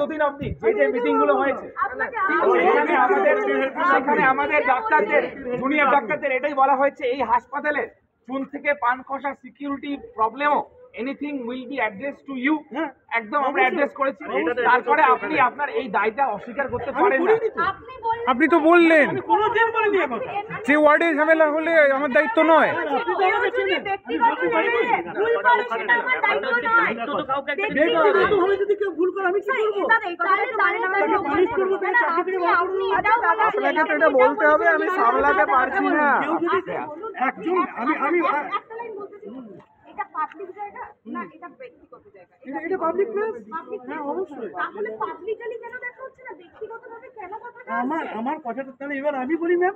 এতদিন অবধি যে মিটিং গুলো হয়েছে সেখানে আমাদের ডাক্তারদের, জুনিয়র ডাক্তারদের এটাই বলা হয়েছে এই হাসপাতালে চুন থেকে পান খসার সিকিউরিটি প্রবলেমও anything will be address to you, একদম আমরা অ্যাড্রেস করেছি। তারপরে আপনি আপনার এই দায়টা অস্বীকার করতে পারেন না। আপনি তো বললেন যে ওয়ার্ডে ঝামেলা হলে আমার দায়িত্ব নয়। আপনাকে তো এটা বলতে হবে, আমি সামলাতে পারছি না। এটা পাবলিক জায়গা না, এটা ব্যক্তিগত জায়গা? এটা পাবলিক প্লেস। হ্যাঁ অবশ্যই। তাহলে পাবলিকলি কেন দেখা হচ্ছে না, ব্যক্তিগতভাবে কেন কথাটা? আমার কথাটা তাহলে এবার আমি বলি ম্যাম,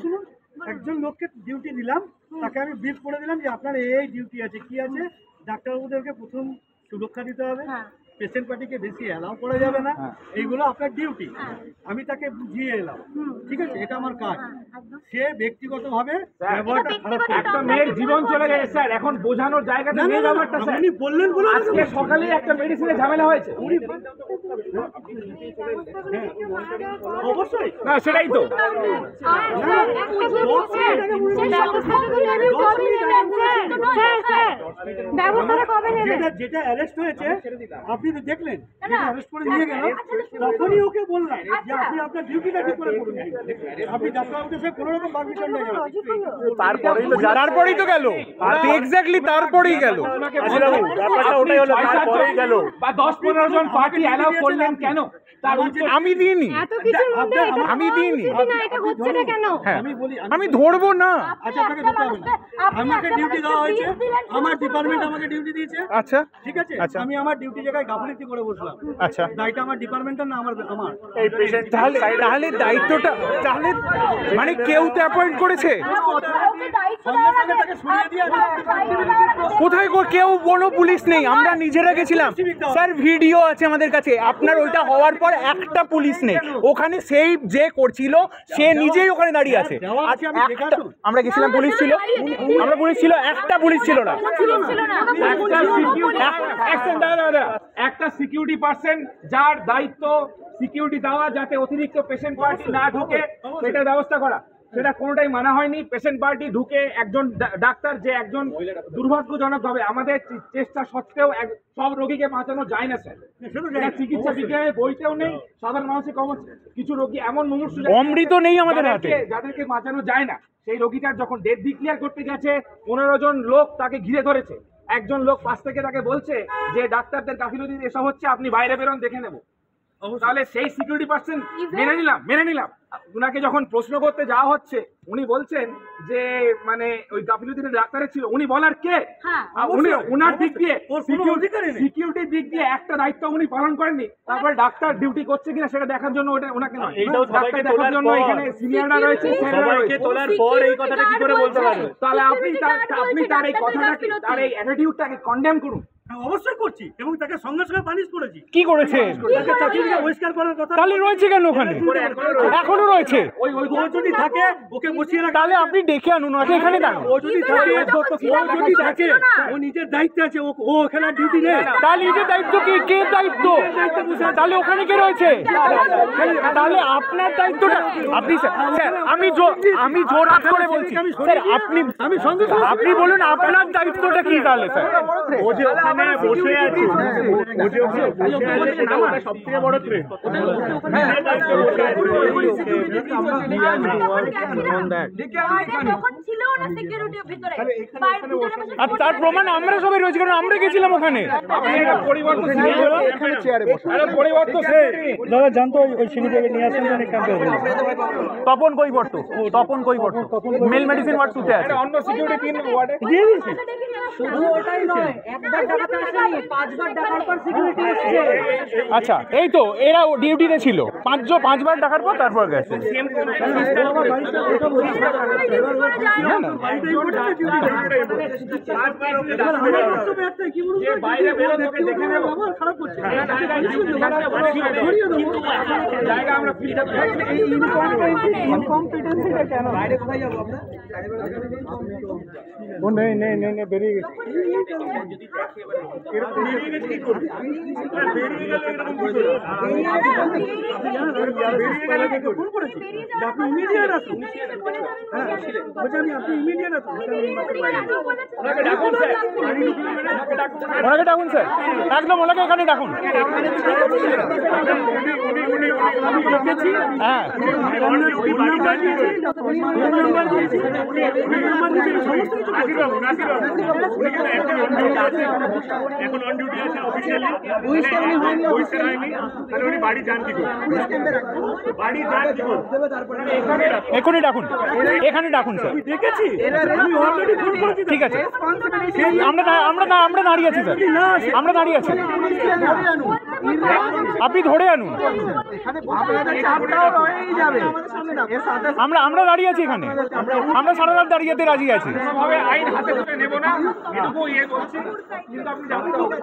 শুনুন। একজন লোককে ডিউটি দিলাম, তাকে আমি ব্রিফ করে দিলাম যে আপনার এই ডিউটি আছে, কি আছে, ডাক্তারবাবুদেরকে প্রথম সুরক্ষা দিতে হবে, পেশেন্ট পার্টিকে বেশি অ্যালাউ করা যাবে না, এইগুলো আপনার ডিউটি। আমি তাকে বুঝিয়ে এলাম, ঠিক আছে, এটা আমার কাজ। সে ব্যক্তিগতভাবে একটা মেয়ের জীবন চলে গেছে স্যার, এখন বোঝানোর জায়গাটা নেই ব্যাপারটা স্যার। উনি বললেন বলে আজকে সকালে একটা মেডিসিনে ঝামেলা হয়েছে। অবশ্যই না সেটাই তো যেটা অ্যারেস্ট হয়েছে আপনি তো দেখলেন, যেটা অ্যারেস্ট করে নিয়ে গেল, তখনই ওকে বললাম যে আপনি আপনার ডিউটিটা ঠিক করে করুন, আপনি ডাক্তারবাবুদের সাথে কোনো রকম পারমিশন নেই। তারপরেই তো গেল, এক্স্যাক্টলি তারপরেই গেল। বা 10-15 জন পার্টি অ্যালাউ করলেন কেন? আমি দিইনি, আমি দিইনি, আমি ধরবো না। আচ্ছা আপনাকে দিতে হবে না, আমাকে ডিউটি দেওয়া হয়েছে, আমার ডিপার্টমেন্ট আমাকে ডিউটি দিয়েছে। আচ্ছা ঠিক আছে, আমি আমার ডিউটি জায়গায় গাফিলতি করে বসলাম। আচ্ছা দায়টা আমার ডিপার্টমেন্টের না, আমার এই পেশেন্ট। তাহলে দায়িত্বটা তাহলে মানে কেউ তো অ্যাপয়েন্ট করেছে? কোথায় কেউ কোনো পুলিশ নেই, আমরা নিজেরা গেছিলাম স্যার, ভিডিও আছে আমাদের কাছে। আপনার ওইটা হওয়ার পর একটা পুলিশ নেই ওখানে, সেই যে করছিল সে নিজেই ওখানে দাঁড়িয়ে আছে। আমরা গেছিলাম, পুলিশ ছিল, আমরা পুলিশ ছিল, একটা পুলিশ ছিল না। একটা সিকিউরিটি পার্সন যার দায়িত্ব সিকিউরিটি দেওয়া, যাতে অতিরিক্ত পেশেন্ট পার্টি না ঢুকে সেটার ব্যবস্থা করা, সেটা কোনোটাই মানা হয়নি। পেশেন্ট পার্টি ঢুকে একজন ডাক্তার, যে একজন দুর্ভাগ্যজনক ভাবে আমাদের চেষ্টা সত্ত্বেও সব রোগীকে বাঁচানো যায় না স্যার, চিকিৎসা বিজ্ঞানের বইতেও নেই, সাধারণ মানুষের কিছু রোগী এমন মুমূর্ষু অমৃত নেই আমাদের হাতে, যাদেরকে বাঁচানো যায় না। সেই রোগীটার যখন ডেথ ডিক্লেয়ার করতে গেছে, 15 জন লোক তাকে ঘিরে ধরেছে। একজন লোক পাশ থেকে তাকে বলছে যে ডাক্তারদের গাফিলতি এসব হচ্ছে, আপনি বাইরে বেরোন, দেখে নেবো। তাহলে সেই সিকিউরিটি পার্সন মেনে নিলাম। উনাকে যখন প্রশ্ন করতে যাওয়া হচ্ছে, উনি বলছেন যে মানে ওই গাফিলতির ডাক্তারের ছিল, উনি বলার কে? উনি ওনার দিক দিয়ে সিকিউরিটির দিক দিয়ে একটা দায়িত্ব উনি পালন করেননি। তারপরে ডাক্তার ডিউটি করছে কিনা সেটা দেখার জন্য ওনাকে নয়, ডাক্তার দেখার জন্য এখানে সিনিয়ররা রয়েছে, সবাইকে তোলার পর এই কথাটা কি করে বলতে পারবেন? তাহলে আপনি তার এই কথাটাকে, তার এই অ্যাটিটিউডটাকে কন্ডেম করুন। অবশ্যই করছি, এবং তাকে সঙ্গে সঙ্গে পানিশ করেছি। কি করেছে? তাকে চাকরি থেকে বহিষ্কার করার কথা। তাহলে রয়েছে কেন ওখানে? এখনো রয়েছে। ওই যদি থাকে ওকে বসিয়ে রাখ। তাহলে আপনি ডেকে আনুন ওকে এখানে। ও যদি থাকে, ও নিজের দায়িত্বে আছে, ও ওখানে ডিউটি নেই। তাহলে নিজের দায়িত্ব কি? কে দায়িত্ব? তাহলে ওখানে কে রয়েছে? তাহলে আপনার দায়িত্বটা আপনি স্যার, আমি জোর হাত করে বলছি স্যার, আপনি বলুন আপনার দায়িত্বটা কি? তাহলে স্যার ও যে ওখানে বসে আছে, সবথেকে বড় থ্রেট। আর তার প্রমাণ আমরা সবাই রয়েছে, কারণ আমরা গেছিলাম ওখানে। দাদা জানতো ওই সিঁড়ি থেকে নিয়ে আসেন তপন কৈবর্ত, মেল মেডিসিন ওয়ার্ড সুতে আছে। অন্য সিকিউরিটি 3 ওয়ার্ডে দিয়ে দিয়েছি। শুধু ওটাই নয়, একবার ডাকাতে আসেনি, 5 বার ডাকার পর সিকিউরিটি এসেছে। আচ্ছা, এই তো এরা ডিউটিতে ছিল, 5 বার ডাকার পর তারপর গেছে। বাইরে দেখে নেব, খারাপ করছে জায়গা আমরা ফিল্টার ইনকম্পিটেন্সিটা কেন? বাইরে কোথায় যাবো আমরা? ও নেই বেরিয়ে গেছে। এরকম বেরিয়ে গেছে কি করবে? বেরিয়ে গেল এরকম কি করবে? বেরিয়ে গেল কি করবে? আপনি ইমিডিয়েট আসুন। হ্যাঁ বলছি আপনি ইমিডিয়েট আসুন। ওনাকে ডাকুন স্যার। ওনাকে ডাকুন স্যার, একদম ওনাকে এখানে ডাকুন। আমি দেখেছি হ্যাঁ উনি বাড়ি যাননি তো? এখন অন ডিউটি আছে অফিসিয়ালি, পরিষ্কার হয়নি, তাহলে উনি বাড়ি যান কি করে? বাড়ি যান কি করে? এখনই ডাকুন, এখানে ডাকুন স্যার। দেখেছি আমি অলরেডি ফোন করেছি। ঠিক আছে, আমরা দাঁড়িয়ে আছি স্যার, আমরা দাঁড়িয়ে আছি, আপনি ধরে আনুন। আমরা দাঁড়িয়ে আছি এখানে, আমরা সারা রাত দাঁড়িয়ে রাজি আছি। কোনোভাবে আইন হাতে তুলে নেব না, এটুকু বলছি, কিন্তু আপনি জানতে হবে।